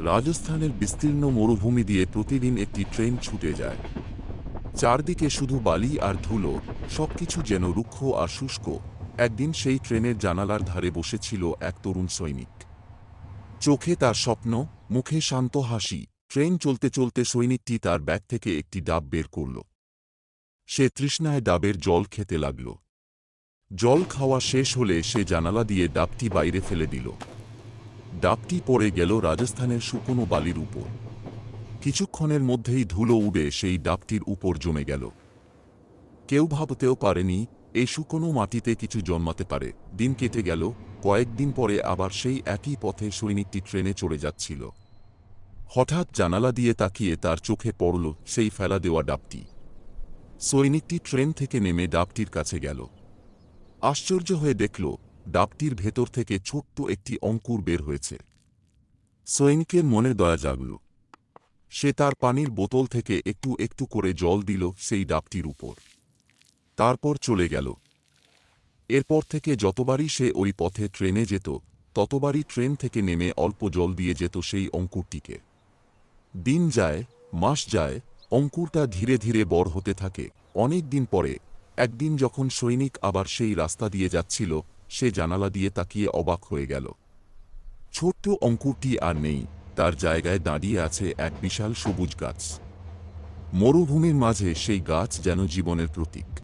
রাজস্থানের বিস্তীর্ণ মরুভূমি দিয়ে প্রতিদিন একটি ট্রেন ছুটে যায়। চারদিকে শুধু বালি আর ধুলো, সবকিছু যেন রুক্ষ আর শুষ্ক। একদিন সেই ট্রেনের জানালার ধারে বসেছিল এক তরুণ সৈনিক। চোখে তার স্বপ্ন, মুখে শান্ত হাসি। ট্রেন চলতে চলতে সৈনিকটি তার ব্যাগ থেকে একটি ডাব বের করল। সে তৃষ্ণায় ডাবের জল খেতে লাগল। জল খাওয়া শেষ হলে সে জানালা দিয়ে ডাবটি বাইরে ফেলে দিল। ডাবটি পড়ে গেল রাজস্থানের শুকনো বালির উপর। কিছুক্ষণের মধ্যেই ধুলো উড়ে সেই ডাবটির উপর জমে গেল। কেউ ভাবতেও পারেনি এই শুকনো মাটিতে কিছু জন্মাতে পারে। দিন কেটে গেল। কয়েকদিন পরে আবার সেই একই পথে সৈনিকটি ট্রেনে চড়ে যাচ্ছিল। হঠাৎ জানালা দিয়ে তাকিয়ে তার চোখে পড়ল সেই ফেলা দেওয়া ডাবটি। সৈনিকটি ট্রেন থেকে নেমে ডাবটির কাছে গেল। আশ্চর্য হয়ে দেখল ডাবটির ভেতর থেকে ছোট্ট একটি অঙ্কুর বের হয়েছে। সৈনিকের মনে দয়া জাগল। সে তার পানির বোতল থেকে একটু একটু করে জল দিল সেই ডাবটির উপর। তারপর চলে গেল। এরপর থেকে যতবারই সে ওই পথে ট্রেনে যেত, ততবারই ট্রেন থেকে নেমে অল্প জল দিয়ে যেত সেই অঙ্কুরটিকে। দিন যায়, মাস যায়, অঙ্কুরটা ধীরে ধীরে বড় হতে থাকে। অনেক দিন পরে একদিন যখন সৈনিক আবার সেই রাস্তা দিয়ে যাচ্ছিল, সে জানালা দিয়ে তাকিয়ে অবাক হয়ে গেল। ছোট্ট অঙ্কুরটি আর নেই, তার জায়গায় দাঁড়িয়ে আছে এক বিশাল সবুজ গাছ। মরুভূমির মাঝে সেই গাছ যেন জীবনের প্রতীক।